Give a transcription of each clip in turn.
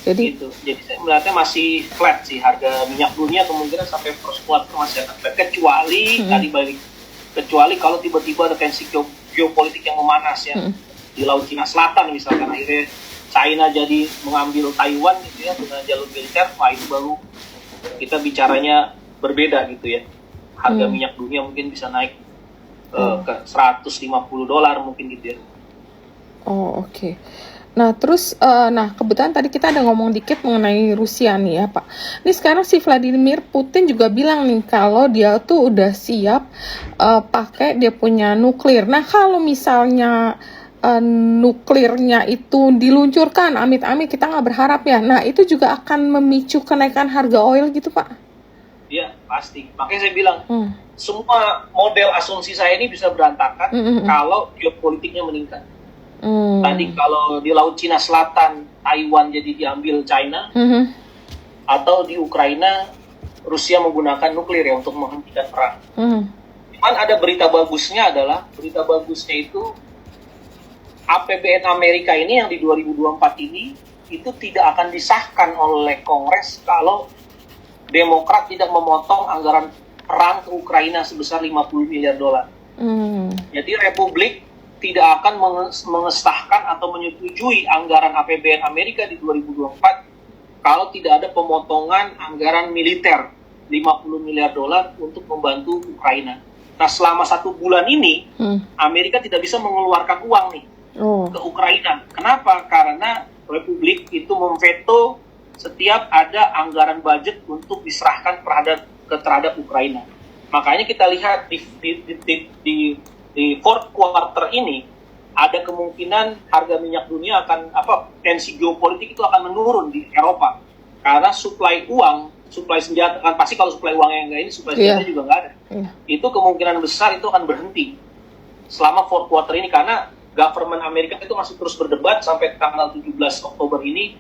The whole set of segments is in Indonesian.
Jadi gitu. Jadi saya melihatnya masih flat sih harga minyak dunia, kemungkinan sampai first quarter masih akan flat, kecuali kalau tiba-tiba ada tensi geopolitik yang memanas ya di Laut Cina Selatan misalkan, akhirnya China jadi mengambil Taiwan gitu ya dengan jalur militer, itu baru kita bicaranya berbeda gitu ya. Harga minyak dunia mungkin bisa naik ke $150 mungkin gitu ya. Oh, oke. Nah, terus, kebetulan tadi kita ada ngomong dikit mengenai Rusia nih ya, Pak. Ini sekarang si Vladimir Putin juga bilang nih, kalau dia tuh udah siap pakai dia punya nuklir. Nah, kalau misalnya nuklirnya itu diluncurkan, amit-amit kita nggak berharap ya. Nah, itu juga akan memicu kenaikan harga oil gitu, Pak? Iya, pasti. Makanya saya bilang, semua model asumsi saya ini bisa berantakan kalau geopolitiknya meningkat. Tadi kalau di Laut Cina Selatan Taiwan jadi diambil China, atau di Ukraina Rusia menggunakan nuklir ya untuk menghentikan perang. Cuman ada berita bagusnya itu APBN Amerika ini yang di 2024 ini itu tidak akan disahkan oleh Kongres kalau Demokrat tidak memotong anggaran perang ke Ukraina sebesar $50 miliar. Jadi Republik tidak akan mengesahkan atau menyetujui anggaran APBN Amerika di 2024 kalau tidak ada pemotongan anggaran militer $50 miliar untuk membantu Ukraina. Nah, selama 1 bulan ini Amerika tidak bisa mengeluarkan uang nih ke Ukraina. Kenapa? Karena Republik itu memveto setiap ada anggaran budget untuk diserahkan terhadap Ukraina. Makanya kita lihat di fourth quarter ini ada kemungkinan harga minyak dunia akan tensi geopolitik itu akan menurun di Eropa karena suplai senjata kan pasti, kalau suplai uang yang enggak ini suplai senjata juga nggak ada. Itu kemungkinan besar itu akan berhenti selama fourth quarter ini karena government Amerika itu masih terus berdebat sampai tanggal 17 Oktober ini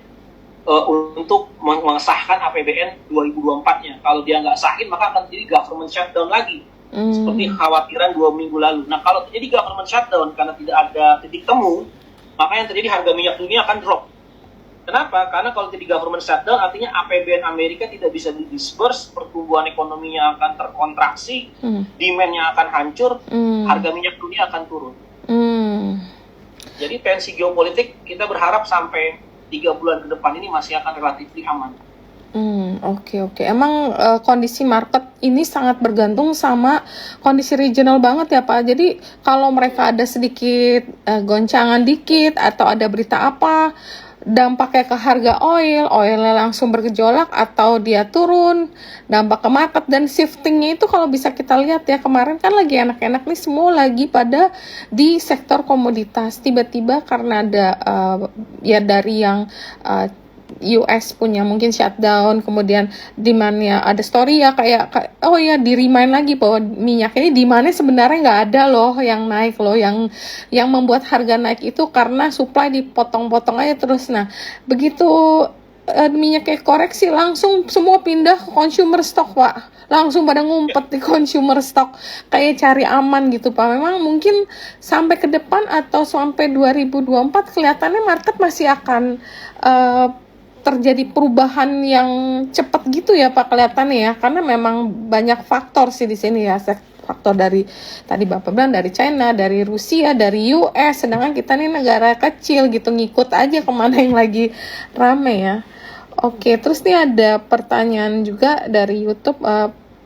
untuk mengesahkan APBN 2024-nya. Kalau dia nggak sahin maka akan jadi government shutdown lagi. Seperti khawatiran 2 minggu lalu. Nah, kalau terjadi government shutdown karena tidak ada titik temu, maka yang terjadi harga minyak dunia akan drop. Kenapa? Karena kalau terjadi government shutdown artinya APBN Amerika tidak bisa didisburse, pertumbuhan ekonominya akan terkontraksi, demand-nya akan hancur, harga minyak dunia akan turun. Jadi tensi geopolitik kita berharap sampai 3 bulan ke depan ini masih akan relatif aman. Oke. Emang kondisi market ini sangat bergantung sama kondisi regional banget ya, Pak. Jadi kalau mereka ada sedikit goncangan dikit atau ada berita apa, dampaknya ke harga oilnya langsung bergejolak atau dia turun, dampak ke market dan shiftingnya itu kalau bisa kita lihat ya, kemarin kan lagi enak-enak nih semua lagi pada di sektor komoditas, tiba-tiba karena ada dari yang US punya mungkin shutdown, kemudian demand-nya ada story ya kayak di remind lagi bahwa minyak ini demand-nya sebenarnya nggak ada loh yang naik loh, yang membuat harga naik itu karena supply dipotong-potong aja terus. Nah, begitu minyaknya koreksi langsung semua pindah ke consumer stock, Pak. Langsung pada ngumpet di consumer stock kayak cari aman gitu, Pak. Memang mungkin sampai ke depan atau sampai 2024 kelihatannya market masih akan terjadi perubahan yang cepat gitu ya, Pak, kelihatannya ya, karena memang banyak faktor sih di sini ya, faktor dari tadi Bapak bilang dari China, dari Rusia, dari US, sedangkan kita nih negara kecil gitu ngikut aja kemana yang lagi rame ya. Oke, terus nih ada pertanyaan juga dari YouTube,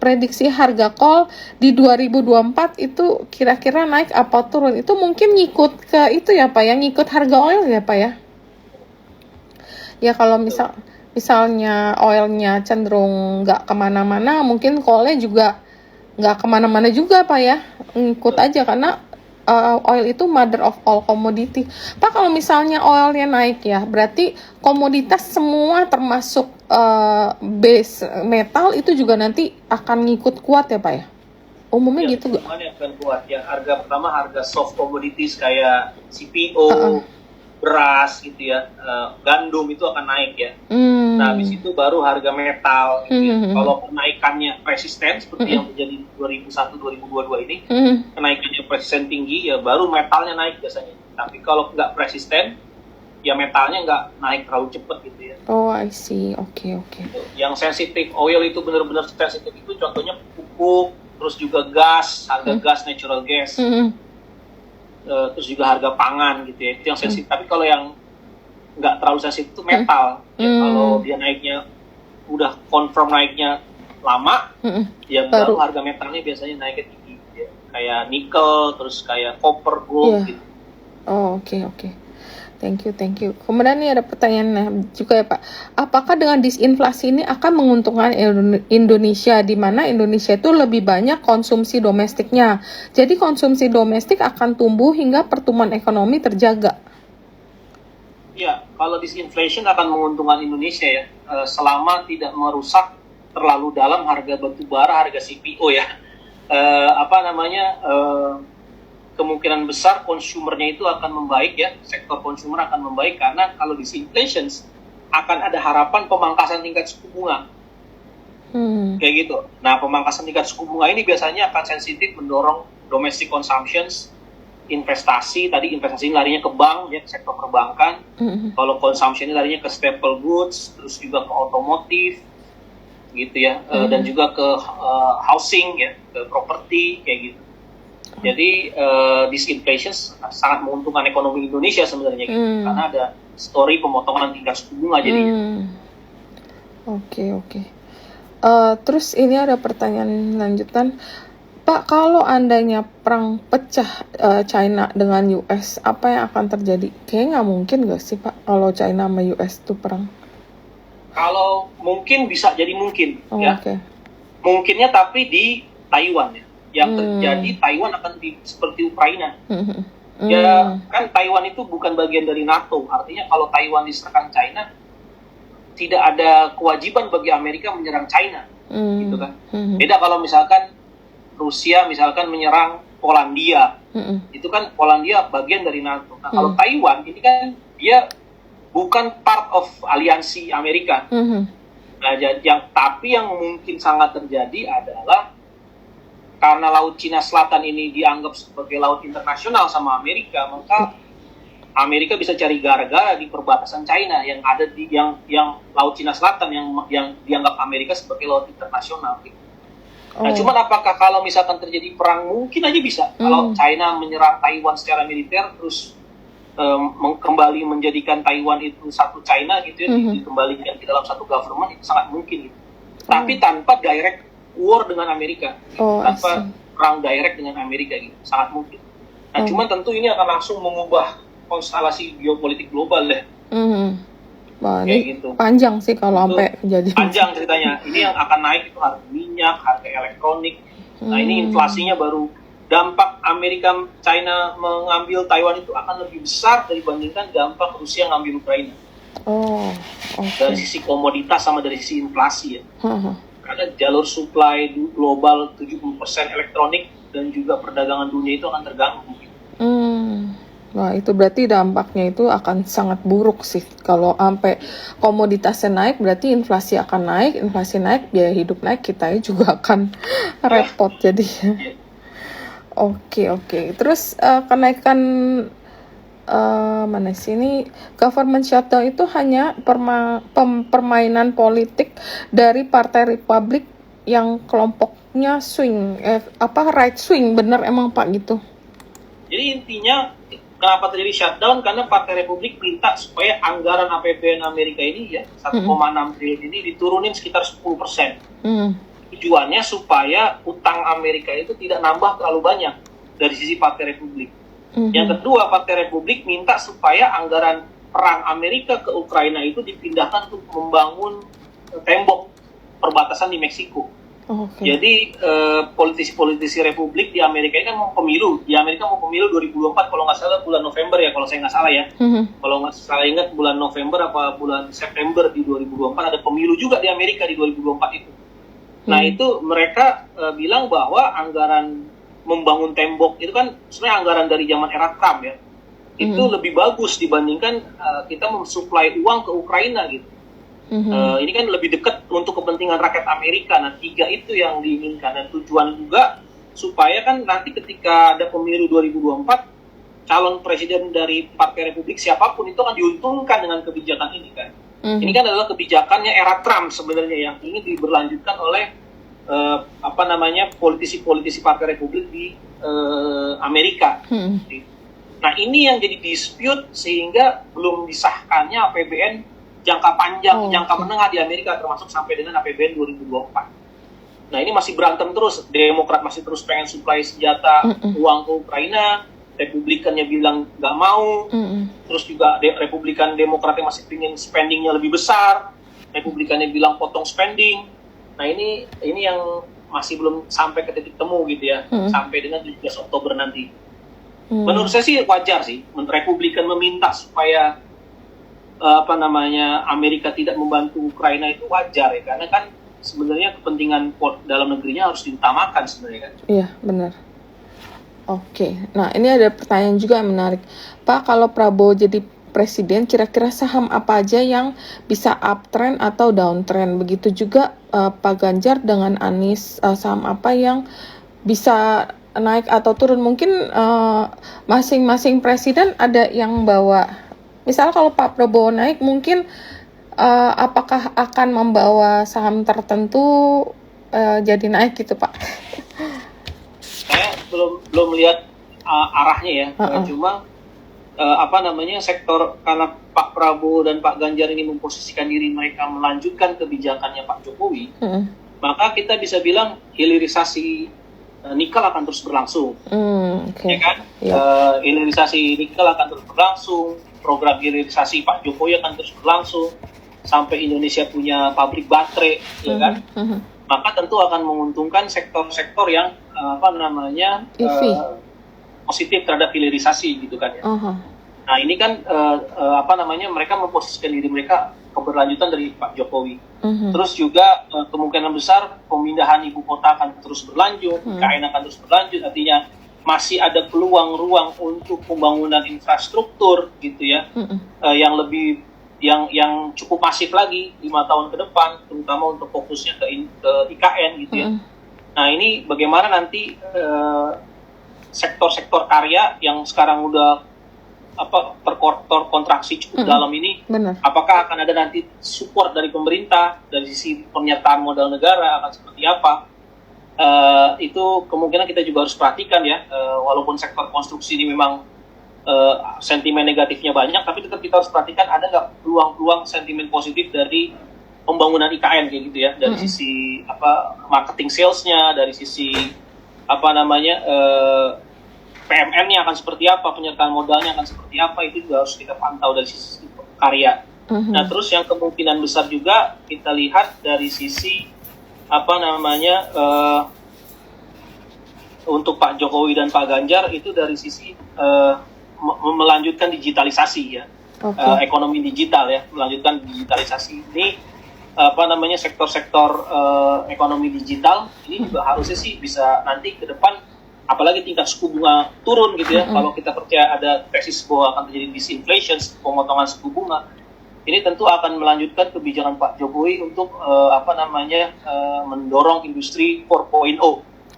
prediksi harga coal di 2024 itu kira-kira naik apa turun? Itu mungkin ngikut ke itu ya, Pak, yang ngikut harga oil ya, Pak ya? Ya kalau misalnya oilnya cenderung nggak kemana-mana, mungkin coalnya juga nggak kemana-mana juga, Pak ya, ngikut aja karena oil itu mother of all commodity. Pak, kalau misalnya oilnya naik ya, berarti komoditas semua termasuk base metal itu juga nanti akan ngikut kuat ya, Pak ya? Umumnya ya, gitu nggak? Yang akan kuat ya, harga soft commodities kayak CPO, beras gitu ya, gandum itu akan naik ya. Nah, habis itu baru harga metal gitu ya. Kalau kenaikannya persisten seperti yang terjadi 2001-2022 ini, kenaikannya persisten tinggi ya baru metalnya naik biasanya. Tapi kalau nggak persisten, ya metalnya nggak naik terlalu cepat gitu ya. Oh, I see. Oke. Yang sensitif oil itu benar-benar sensitif itu contohnya pupuk, terus juga gas, harga gas, natural gas, terus juga harga pangan gitu ya, itu yang sensitif. Tapi kalau yang nggak terlalu sensitif itu metal, ya, kalau dia naiknya udah confirm naiknya lama, ya baru harga metalnya biasanya naiknya tinggi, ya. Kayak nikel, terus kayak copper, gold gitu. Oh, oke. Thank you. Kemudian nih ada pertanyaan juga ya Pak. Apakah dengan disinflasi ini akan menguntungkan Indonesia, di mana Indonesia itu lebih banyak konsumsi domestiknya. Jadi konsumsi domestik akan tumbuh hingga pertumbuhan ekonomi terjaga. Ya, kalau disinflation akan menguntungkan Indonesia ya, selama tidak merusak terlalu dalam harga batu bara, harga CPO ya. Kemungkinan besar konsumernya itu akan membaik ya, sektor konsumer akan membaik karena kalau disinflation akan ada harapan pemangkasan tingkat suku bunga. Kayak gitu. Nah, pemangkasan tingkat suku bunga ini biasanya akan sensitif mendorong domestic consumptions, investasi ini larinya ke bank ya, ke sektor perbankan. Kalau consumption ini larinya ke staple goods, terus juga ke otomotif gitu ya, dan juga ke housing ya, ke properti kayak gitu. Jadi disinflation sangat menguntungkan ekonomi Indonesia sebenarnya gitu, karena ada story pemotongan tingkat suku bunga jadinya. Oke. Terus ini ada pertanyaan lanjutan, Pak, kalau andainya perang pecah China dengan US, apa yang akan terjadi? Kayaknya nggak mungkin nggak sih Pak, kalau China sama US itu perang? Kalau mungkin bisa jadi mungkin ya. Okay. Mungkinnya tapi di Taiwan ya. Yang terjadi Taiwan akan seperti Ukraina. Ya kan Taiwan itu bukan bagian dari NATO, artinya kalau Taiwan diserang China tidak ada kewajiban bagi Amerika menyerang China, gitu kan. Beda kalau misalkan Rusia misalkan menyerang Polandia, itu kan Polandia bagian dari NATO. Nah kalau Taiwan ini kan dia bukan part of aliansi Amerika. Nah yang mungkin sangat terjadi adalah karena Laut Cina Selatan ini dianggap sebagai laut internasional sama Amerika, maka Amerika bisa cari gara-gara di perbatasan China yang ada di yang Laut Cina Selatan yang dianggap Amerika sebagai laut internasional. Nah, cuman apakah kalau misalkan terjadi perang, mungkin aja bisa. Kalau China menyerang Taiwan secara militer, terus kembali menjadikan Taiwan itu satu China gitu ya, dikembalikan ke dalam satu government, itu sangat mungkin gitu. Tapi tanpa direct war dengan Amerika, tanpa perang direct dengan Amerika gitu, sangat mungkin. Nah, cuman tentu ini akan langsung mengubah konstelasi geopolitik global deh. Wah, ini gitu. Panjang sih kalau sampai kejadian. Panjang ceritanya. Ini yang akan naik itu harga minyak, harga elektronik. Nah, ini inflasinya baru. Dampak Amerika China mengambil Taiwan itu akan lebih besar dibandingkan dampak Rusia mengambil Ukraina. Dari sisi komoditas sama dari sisi inflasi ya. Karena jalur supply global 70% elektronik dan juga perdagangan dunia itu akan terganggu. Wah, itu berarti dampaknya itu akan sangat buruk sih. Kalau sampai komoditasnya naik, berarti inflasi akan naik. Inflasi naik, biaya hidup naik, kita juga akan repot jadinya. Oke. Terus kenaikan mana sih ini, government shutdown itu hanya permainan politik dari Partai Republik yang kelompoknya swing, right swing, bener emang Pak gitu? Jadi intinya kenapa terjadi shutdown, karena Partai Republik minta supaya anggaran APBN Amerika ini ya 1,6 triliun ini diturunin sekitar 10%. Tujuannya supaya utang Amerika itu tidak nambah terlalu banyak dari sisi Partai Republik. Yang kedua, Partai Republik minta supaya anggaran perang Amerika ke Ukraina itu dipindahkan untuk membangun tembok perbatasan di Meksiko. Jadi politisi-politisi Republik di Amerika ini kan mau pemilu. Di Amerika mau pemilu 2024 kalau nggak salah bulan November ya, kalau saya nggak salah ya. Kalau nggak salah ingat bulan November apa bulan September di 2024 ada pemilu juga di Amerika di 2024 itu. Nah itu mereka bilang bahwa anggaran membangun tembok itu kan sebenarnya anggaran dari zaman era Trump ya. Itu lebih bagus dibandingkan kita mensuplai uang ke Ukraina gitu. Ini kan lebih dekat untuk kepentingan rakyat Amerika. Nah 3 itu yang diinginkan, dan tujuan juga supaya kan nanti ketika ada pemilu 2024 calon presiden dari Partai Republik siapapun itu akan diuntungkan dengan kebijakan ini kan. Ini kan adalah kebijakannya era Trump sebenarnya yang ingin diberlanjutkan oleh politisi-politisi Partai Republik di Amerika. Nah ini yang jadi dispute sehingga belum disahkannya APBN jangka panjang, jangka menengah di Amerika termasuk sampai dengan APBN 2024. Nah ini masih berantem terus, Demokrat masih terus pengen suplai senjata uang ke Ukraina, Republikannya bilang nggak mau, terus juga Republikan Demokratnya masih ingin spendingnya lebih besar, Republikannya bilang potong spending. Nah ini yang masih belum sampai ke titik temu gitu ya, sampai dengan 17 Oktober nanti. Menurut saya sih wajar sih, Republikan meminta supaya Amerika tidak membantu Ukraina itu wajar ya, karena kan sebenarnya kepentingan dalam negerinya harus diutamakan sebenarnya kan. Iya benar. Oke, nah ini ada pertanyaan juga yang menarik, Pak. Kalau Prabowo jadi presiden, kira-kira saham apa aja yang bisa uptrend atau downtrend? Begitu juga Pak Ganjar dengan Anies, saham apa yang bisa naik atau turun? Mungkin masing-masing presiden ada yang bawa. Misalnya kalau Pak Prabowo naik, mungkin apakah akan membawa saham tertentu jadi naik gitu, Pak? Saya belum lihat arahnya ya, cuma sektor, karena Pak Prabowo dan Pak Ganjar ini memposisikan diri mereka melanjutkan kebijakannya Pak Jokowi, maka kita bisa bilang hilirisasi nikel akan terus berlangsung, ya kan? Hilirisasi nikel akan terus berlangsung, program hilirisasi Pak Jokowi akan terus berlangsung sampai Indonesia punya pabrik baterai, ya kan? Maka tentu akan menguntungkan sektor-sektor yang positif terhadap hilirisasi gitu kan ya. Nah ini kan mereka memposisikan diri mereka keberlanjutan dari Pak Jokowi. Terus juga kemungkinan besar pemindahan ibu kota akan terus berlanjut, IKN akan terus berlanjut, artinya masih ada peluang ruang untuk pembangunan infrastruktur gitu ya, yang lebih yang cukup masif lagi 5 tahun ke depan, terutama untuk fokusnya ke IKN gitu ya. Nah ini bagaimana nanti sektor-sektor karya yang sekarang udah terkontraksi cukup dalam ini, apakah akan ada nanti support dari pemerintah dari sisi penyertaan modal negara akan seperti apa? Itu kemungkinan kita juga harus perhatikan ya, walaupun sektor konstruksi ini memang sentimen negatifnya banyak, tapi tetap kita harus perhatikan ada nggak peluang-peluang sentimen positif dari pembangunan IKN kayak gitu ya, dari sisi marketing salesnya, dari sisi PMN-nya akan seperti apa, penyertaan modalnya akan seperti apa, itu juga harus kita pantau dari sisi karya. Nah terus yang kemungkinan besar juga kita lihat dari sisi untuk Pak Jokowi dan Pak Ganjar itu dari sisi melanjutkan digitalisasi ya, ekonomi digital ya, melanjutkan digitalisasi ini sektor-sektor ekonomi digital ini juga harusnya sih bisa nanti ke depan, apalagi tingkat suku bunga turun gitu ya, kalau kita percaya ada tesis bahwa akan terjadi disinflation, pemotongan suku bunga, ini tentu akan melanjutkan kebijakan Pak Jokowi untuk mendorong industri 4.0.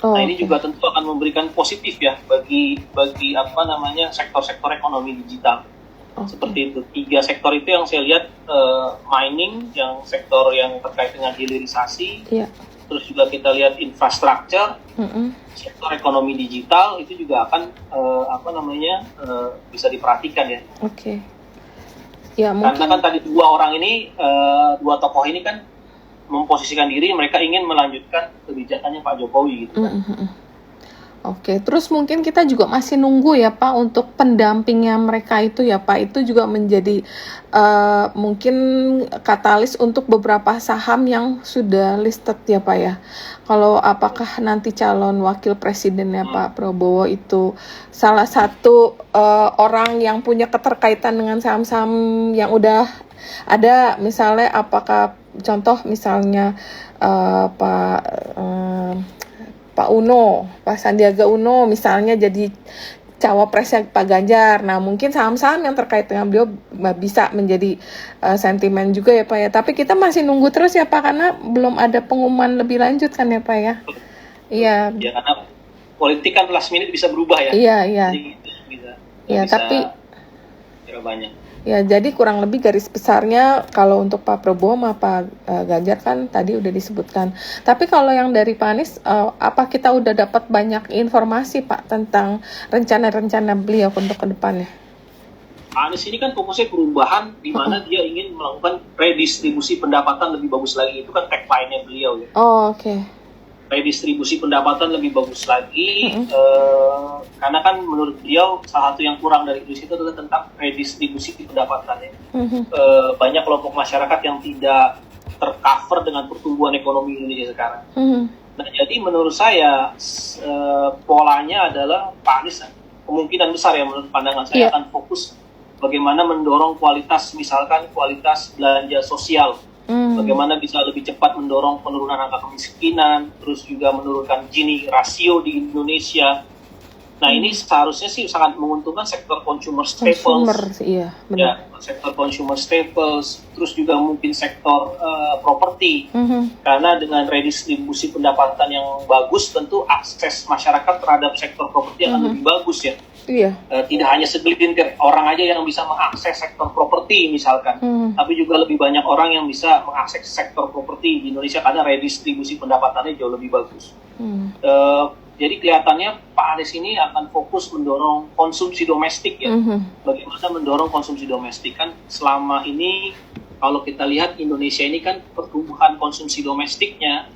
Nah ini juga tentu akan memberikan positif ya bagi sektor-sektor ekonomi digital. Seperti itu, 3 sektor itu yang saya lihat, mining, yang sektor yang terkait dengan hilirisasi, terus juga kita lihat infrastruktur, sektor ekonomi digital itu juga akan bisa diperhatikan ya. Ya, karena kan tadi 2 orang ini, 2 tokoh ini kan memposisikan diri mereka ingin melanjutkan kebijakannya Pak Jokowi gitu kan. Terus mungkin kita juga masih nunggu ya Pak untuk pendampingnya mereka itu ya Pak, itu juga menjadi mungkin katalis untuk beberapa saham yang sudah listed ya Pak ya. Kalau apakah nanti calon wakil presidennya Pak Prabowo itu salah satu orang yang punya keterkaitan dengan saham-saham yang udah ada, misalnya apakah contoh misalnya Pak Uno, Pak Sandiaga Uno misalnya jadi cawapresnya Pak Ganjar. Nah mungkin saham-saham yang terkait dengan beliau bisa menjadi sentimen juga ya Pak ya. Tapi kita masih nunggu terus ya Pak, karena belum ada pengumuman lebih lanjut kan ya Pak ya. Iya. Ya karena politik kan last minute bisa berubah ya. Iya. Jadi, bisa. Ya, bisa tapi kira banyak. ya jadi kurang lebih garis besarnya kalau untuk Pak Prabowo sama Pak Ganjar kan tadi udah disebutkan. Tapi kalau yang dari Pak Anies, apa kita udah dapat banyak informasi Pak tentang rencana-rencana beliau untuk kedepannya? Anies ini kan fokusnya perubahan di mana dia ingin melakukan redistribusi pendapatan lebih bagus lagi. Itu kan tagline-nya beliau ya. Oh, oke. Redistribusi pendapatan lebih bagus lagi, karena kan menurut beliau salah satu yang kurang dari Indonesia itu adalah tentang redistribusi pendapatan ya. Banyak kelompok masyarakat yang tidak tercover dengan pertumbuhan ekonomi Indonesia sekarang. Nah, jadi menurut saya polanya adalah Pak Anies kemungkinan besar ya menurut pandangan saya akan fokus bagaimana mendorong kualitas, misalkan kualitas belanja sosial. Bagaimana bisa lebih cepat mendorong penurunan angka kemiskinan, terus juga menurunkan Gini rasio di Indonesia. Nah, ini seharusnya sih sangat menguntungkan sektor consumer staples. Iya, benar. Ya, sektor consumer staples, terus juga mungkin sektor properti. Karena dengan redistribusi pendapatan yang bagus, tentu akses masyarakat terhadap sektor properti akan lebih bagus ya. Iya. Tidak hanya segelintir orang aja yang bisa mengakses sektor properti misalkan, tapi juga lebih banyak orang yang bisa mengakses sektor properti di Indonesia karena redistribusi pendapatannya jauh lebih bagus. Jadi kelihatannya Pak Anies ini akan fokus mendorong konsumsi domestik ya. Bagaimana mendorong konsumsi domestik, kan selama ini kalau kita lihat Indonesia ini kan pertumbuhan konsumsi domestiknya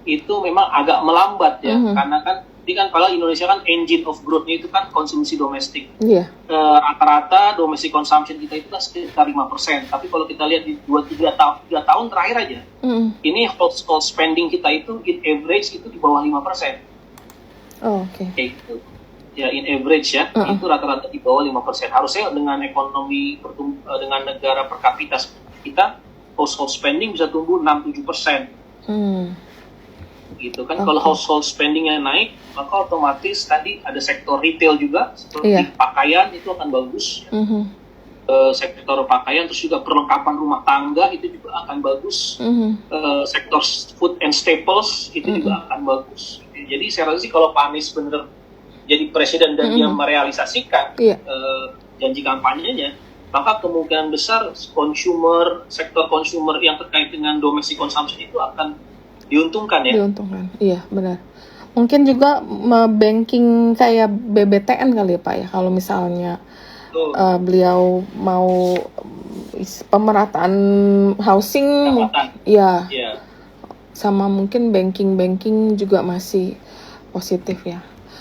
itu memang agak melambat ya, karena kan ini kan kalau Indonesia kan engine of growth-nya itu kan konsumsi domestik. Rata-rata domestic consumption kita itu kan sekitar 5%. Tapi kalau kita lihat di 2-3 tahun terakhir aja, ini household spending kita itu in average itu di bawah 5%. Oh, oke. Gitu. Ya, in average ya, itu rata-rata di bawah 5%. Harusnya dengan ekonomi dengan negara per kapita kita, household spending bisa tumbuh 6-7%. Gitu kan. Kalau household spendingnya naik, maka otomatis tadi ada sektor retail juga seperti pakaian itu akan bagus. Sektor pakaian, terus juga perlengkapan rumah tangga itu juga akan bagus. Sektor food and staples itu juga akan bagus. Jadi saya rasa sih kalau Pak Anies benar jadi presiden dan dia merealisasikan janji kampanyenya, maka kemungkinan besar sektor consumer yang terkait dengan domestic consumption itu akan diuntungkan ya. Diuntungkan, iya benar. Mungkin juga banking kayak BBTN kali ya Pak ya, kalau misalnya beliau mau pemerataan housing, ya. Sama mungkin banking juga masih positif ya.